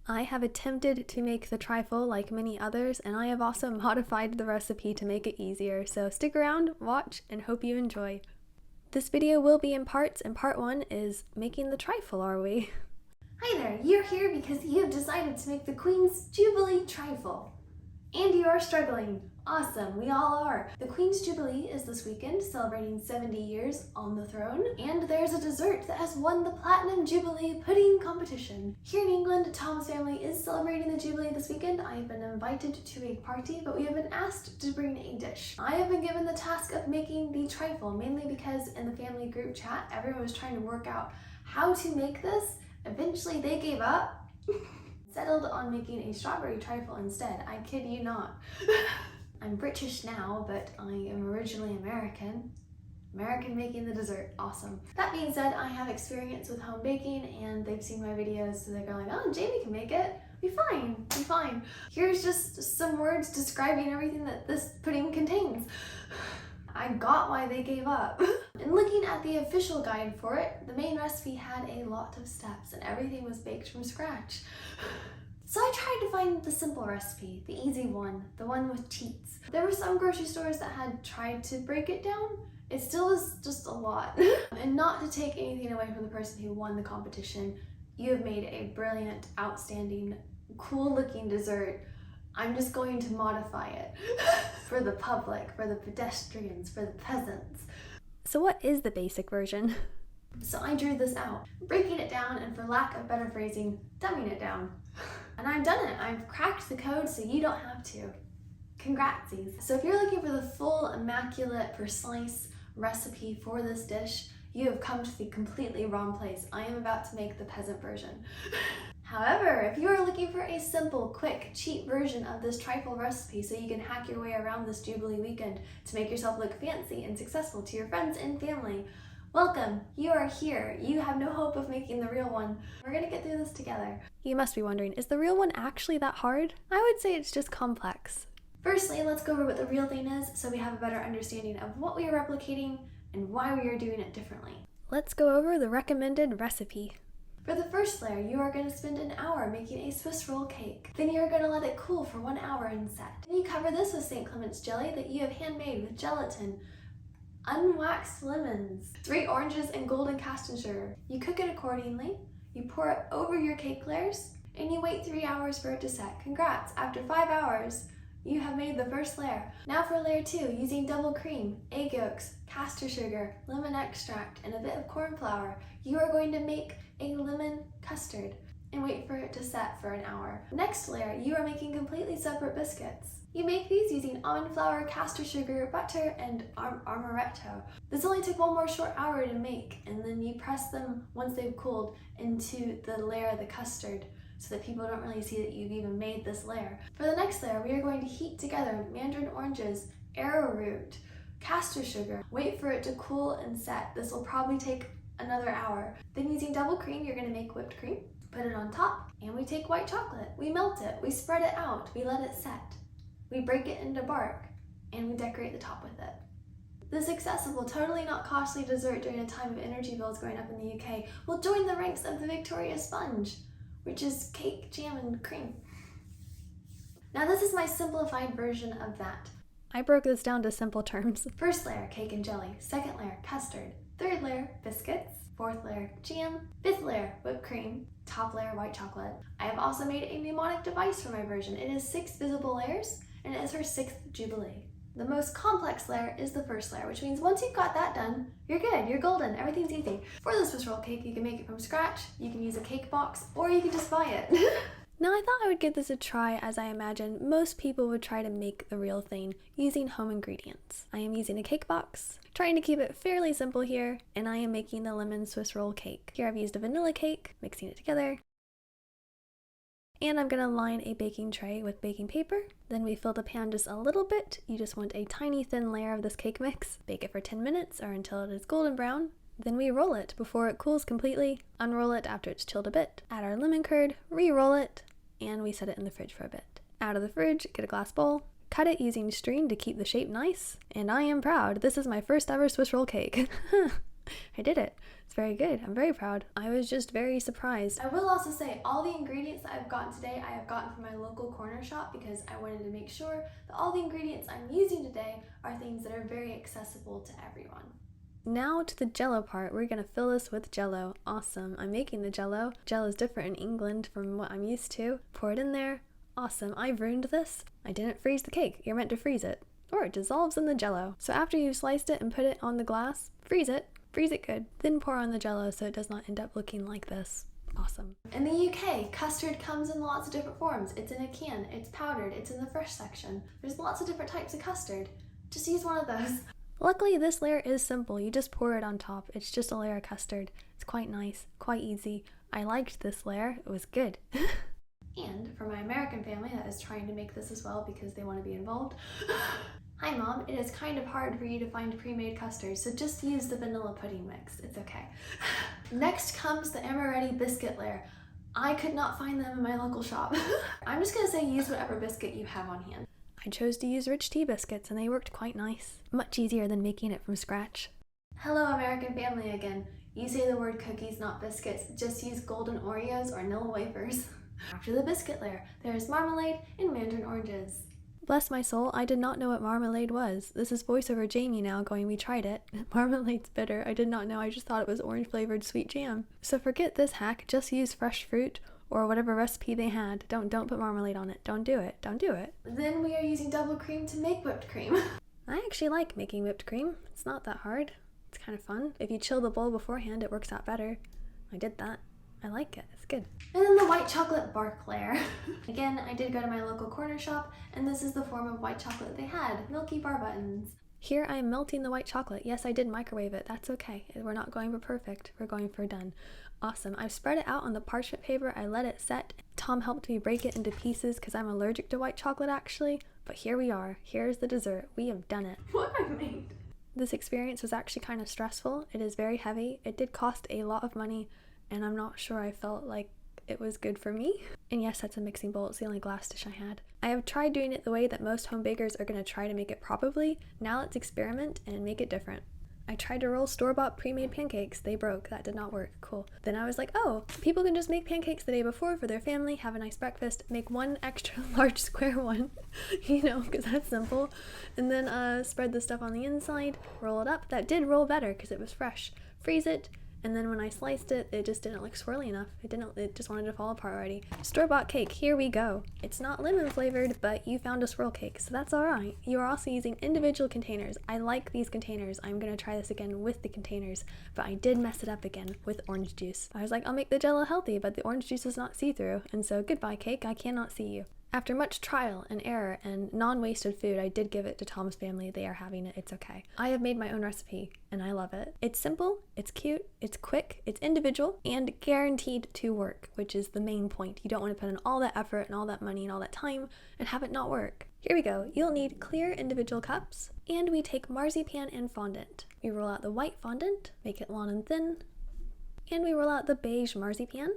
I have attempted to make the trifle like many others, and I have also modified the recipe to make it easier, so stick around, watch, and hope you enjoy. This video will be in parts, and part 1 is making the trifle, are we? Hi there, you're here because you have decided to make the Queen's Jubilee trifle. And you are struggling. Awesome, we all are. The Queen's Jubilee is this weekend, celebrating 70 years on the throne, and there's a dessert that has won the Platinum Jubilee pudding competition. Here in England, Tom's family is celebrating the Jubilee this weekend. I have been invited to a party, but we have been asked to bring a dish. I have been given the task of making the trifle, mainly because in the family group chat, everyone was trying to work out how to make this. Eventually they gave up. Settled on making a strawberry trifle instead. I kid you not. I'm British now, but I am originally American. American making the dessert, awesome. That being said, I have experience with home baking and they've seen my videos, so they're going, oh, Jamie can make it. Be fine, be fine. Here's just some words describing everything that this pudding contains. I got why they gave up. And looking at the official guide for it, the main recipe had a lot of steps and everything was baked from scratch. So I tried to find the simple recipe, the easy one, the one with cheats. There were some grocery stores that had tried to break it down. It still was just a lot. And not to take anything away from the person who won the competition, you have made a brilliant, outstanding, cool looking dessert. I'm just going to modify it for the public, for the pedestrians, for the peasants. So what is the basic version? So I drew this out, breaking it down and, for lack of better phrasing, dumbing it down. And I've done it. I've cracked the code so you don't have to. Congratsies. So if you're looking for the full, immaculate, precise recipe for this dish, you have come to the completely wrong place. I am about to make the peasant version. However, if you are looking for a simple, quick, cheap version of this trifle recipe so you can hack your way around this Jubilee weekend to make yourself look fancy and successful to your friends and family, welcome, you are here. You have no hope of making the real one. We're gonna get through this together. You must be wondering, is the real one actually that hard? I would say it's just complex. Firstly, let's go over what the real thing is so we have a better understanding of what we are replicating and why we are doing it differently. Let's go over the recommended recipe. For the first layer, you are going to spend an hour making a Swiss roll cake. Then you are going to let it cool for 1 hour and set. Then you cover this with St. Clement's jelly that you have handmade with gelatin, unwaxed lemons, 3 oranges, and golden custard sugar. You cook it accordingly, you pour it over your cake layers, and you wait 3 hours for it to set. Congrats! After 5 hours, you have made the first layer. Now for layer 2, using double cream, egg yolks, castor sugar, lemon extract, and a bit of corn flour, you are going to make a lemon custard and wait for it to set for an hour. Next layer, you are making completely separate biscuits. You make these using almond flour, castor sugar, butter, and amaretto. This only took 1 more short hour to make, and then you press them once they've cooled into the layer of the custard, so that people don't really see that you've even made this layer. For the next layer, we are going to heat together Mandarin Oranges, arrowroot, castor sugar. Wait for it to cool and set. This will probably take another hour. Then using double cream, you're going to make whipped cream, put it on top, and we take white chocolate. We melt it, we spread it out, we let it set. We break it into bark, and we decorate the top with it. This accessible, totally not costly dessert during a time of energy bills going up in the UK will join the ranks of the Victoria sponge, which is cake, jam, and cream. Now this is my simplified version of that. I broke this down to simple terms. First layer, cake and jelly. Second layer, custard. Third layer, biscuits. Fourth layer, jam. Fifth layer, whipped cream. Top layer, white chocolate. I have also made a mnemonic device for my version. It is 6 visible layers, and it is her 6th Jubilee. The most complex layer is the first layer, which means once you've got that done, you're good, you're golden, everything's easy. For the Swiss roll cake, you can make it from scratch, you can use a cake box, or you can just buy it. Now I thought I would give this a try, as I imagine most people would try to make the real thing using home ingredients. I am using a cake box, trying to keep it fairly simple here, and I am making the lemon Swiss roll cake. Here I've used a vanilla cake, mixing it together. And I'm gonna line a baking tray with baking paper. Then we fill the pan just a little bit. You just want a tiny thin layer of this cake mix. Bake it for 10 minutes or until it is golden brown. Then we roll it before it cools completely. Unroll it after it's chilled a bit. Add our lemon curd, re-roll it, and we set it in the fridge for a bit. Out of the fridge, get a glass bowl, cut it using string to keep the shape nice. And I am proud, this is my first ever Swiss roll cake. I did it. It's very good. I'm very proud. I was just very surprised. I will also say all the ingredients that I've gotten today, I have gotten from my local corner shop because I wanted to make sure that all the ingredients I'm using today are things that are very accessible to everyone. Now to the Jello part. We're gonna fill this with Jello. Awesome. I'm making the Jello. Jello's different in England from what I'm used to. Pour it in there. Awesome. I've ruined this. I didn't freeze the cake. You're meant to freeze it. Or it dissolves in the Jello. So after you've sliced it and put it on the glass, freeze it good. Then pour on the Jello so it does not end up looking like this. Awesome. In the UK, custard comes in lots of different forms. It's in a can, it's powdered, it's in the fresh section. There's lots of different types of custard. Just use one of those. Luckily, this layer is simple. You just pour it on top. It's just a layer of custard. It's quite nice, quite easy. I liked this layer. It was good. And for my American family that is trying to make this as well because they want to be involved. Hi Mom, it is kind of hard for you to find pre-made custard, so just use the vanilla pudding mix. It's okay. Next comes the amaretti biscuit layer. I could not find them in my local shop. I'm just gonna say use whatever biscuit you have on hand. I chose to use rich tea biscuits and they worked quite nice. Much easier than making it from scratch. Hello American family again. You say the word cookies, not biscuits. Just use golden Oreos or Nilla wafers. After the biscuit layer, there is marmalade and Mandarin Oranges. Bless my soul, I did not know what marmalade was. This is voiceover Jamie now going, we tried it. Marmalade's bitter. I did not know. I just thought it was orange flavored sweet jam. So forget this hack. Just use fresh fruit or whatever recipe they had. Don't put marmalade on it. Don't do it. Don't do it. Then we are using double cream to make whipped cream. I actually like making whipped cream. It's not that hard. It's kind of fun. If you chill the bowl beforehand, it works out better. I did that. I like it. It's good. And then the white chocolate bark layer. Again, I did go to my local corner shop, and this is the form of white chocolate they had. Milky bar buttons. Here I am melting the white chocolate. Yes, I did microwave it. That's okay. We're not going for perfect. We're going for done. Awesome. I've spread it out on the parchment paper. I let it set. Tom helped me break it into pieces because I'm allergic to white chocolate actually. But here we are. Here's the dessert. We have done it. What I made. This experience was actually kind of stressful. It is very heavy. It did cost a lot of money, and I'm not sure I felt like it was good for me. And yes, that's a mixing bowl. It's the only glass dish I had. I have tried doing it the way that most home bakers are going to try to make it properly. Now let's experiment and make it different. I tried to roll store-bought pre-made pancakes. They broke. That did not work. Cool. Then I was like, oh, people can just make pancakes the day before for their family, have a nice breakfast, make one extra large square one, you know, because that's simple. And then spread the stuff on the inside, roll it up. That did roll better because it was fresh. Freeze it. And then when I sliced it, it just didn't look swirly enough. It just wanted to fall apart already. Store-bought cake, here we go. It's not lemon flavored, but you found a swirl cake, so that's alright. You are also using individual containers. I like these containers. I'm gonna try this again with the containers, but I did mess it up again with orange juice. I was like, I'll make the Jello healthy, but the orange juice is not see-through, and so goodbye cake, I cannot see you. After much trial and error and non-wasted food, I did give it to Tom's family. They are having it. It's okay. I have made my own recipe, and I love it. It's simple, it's cute, it's quick, it's individual, and guaranteed to work, which is the main point. You don't want to put in all that effort and all that money and all that time and have it not work. Here we go. You'll need clear individual cups, and we take marzipan and fondant. We roll out the white fondant, make it long and thin, and we roll out the beige marzipan.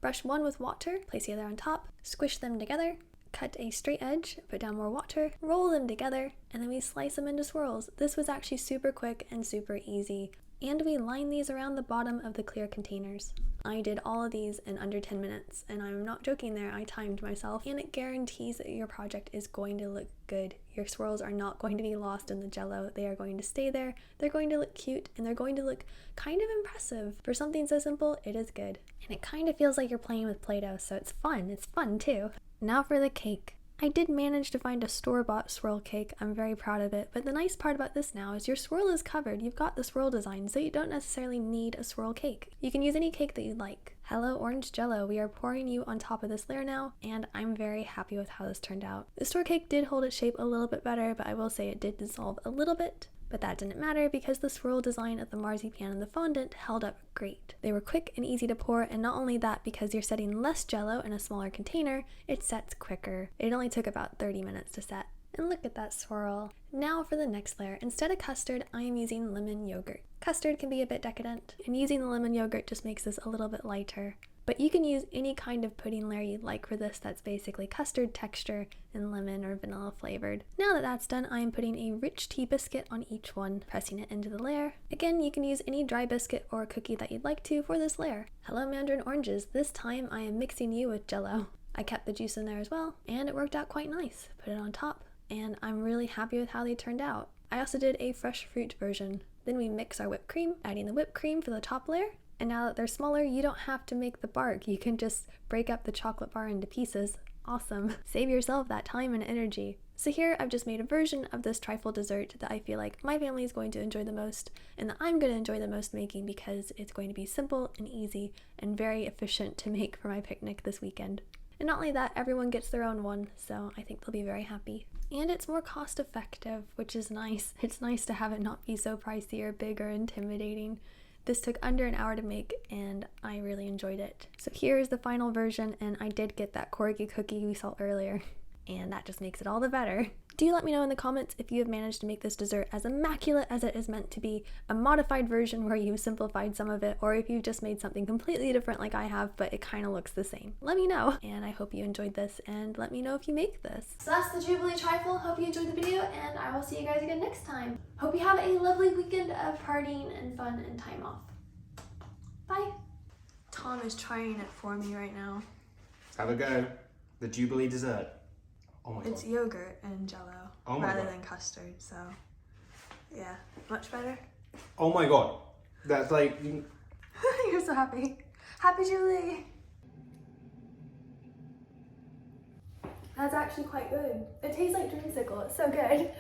Brush one with water, place the other on top, squish them together, cut a straight edge, put down more water, roll them together, and then we slice them into swirls. This was actually super quick and super easy. And we line these around the bottom of the clear containers. I did all of these in under 10 minutes, and I'm not joking there, I timed myself, and it guarantees that your project is going to look good. Your swirls are not going to be lost in the Jello. They are going to stay there, they're going to look cute, and they're going to look kind of impressive. For something so simple, it is good. And it kind of feels like you're playing with Play-Doh, so it's fun too. Now for the cake. I did manage to find a store-bought swirl cake. I'm very proud of it, but the nice part about this now is your swirl is covered. You've got the swirl design, so you don't necessarily need a swirl cake. You can use any cake that you'd like. Hello Orange Jello, we are pouring you on top of this layer now, and I'm very happy with how this turned out. The store cake did hold its shape a little bit better, but I will say it did dissolve a little bit. But that didn't matter because the swirl design of the marzipan and the fondant held up great. They were quick and easy to pour, and not only that, because you're setting less Jello in a smaller container, it sets quicker. It only took about 30 minutes to set. And look at that swirl. Now for the next layer. Instead of custard, I am using lemon yogurt. Custard can be a bit decadent, and using the lemon yogurt just makes this a little bit lighter. But you can use any kind of pudding layer you'd like for this that's basically custard texture and lemon or vanilla flavored. Now that that's done, I am putting a rich tea biscuit on each one, pressing it into the layer. Again, you can use any dry biscuit or cookie that you'd like to for this layer. Hello Mandarin Oranges, this time I am mixing you with Jello. I kept the juice in there as well, and it worked out quite nice. Put it on top, and I'm really happy with how they turned out. I also did a fresh fruit version. Then we mix our whipped cream, adding the whipped cream for the top layer. And now that they're smaller, you don't have to make the bark. You can just break up the chocolate bar into pieces. Awesome. Save yourself that time and energy. So here I've just made a version of this trifle dessert that I feel like my family is going to enjoy the most and that I'm going to enjoy the most making because it's going to be simple and easy and very efficient to make for my picnic this weekend. And not only that, everyone gets their own one, so I think they'll be very happy. And it's more cost effective, which is nice. It's nice to have it not be so pricey or big or intimidating. This took under an hour to make and I really enjoyed it. So here's the final version, and I did get that corgi cookie we saw earlier, and that just makes it all the better. Do let me know in the comments if you have managed to make this dessert as immaculate as it is meant to be, a modified version where you've simplified some of it, or if you've just made something completely different like I have, but it kind of looks the same. Let me know, and I hope you enjoyed this, and let me know if you make this. So that's the Jubilee trifle. Hope you enjoyed the video, and I will see you guys again next time. Hope you have a lovely weekend of partying and fun and time off. Bye. Tom is trying it for me right now. Have a go. The Jubilee dessert. Oh my god. It's yogurt and Jello rather than custard, so yeah, much better. Oh my god. That's like... You're so happy. Happy Jubilee! That's actually quite good. It tastes like dreamsicle. It's so good.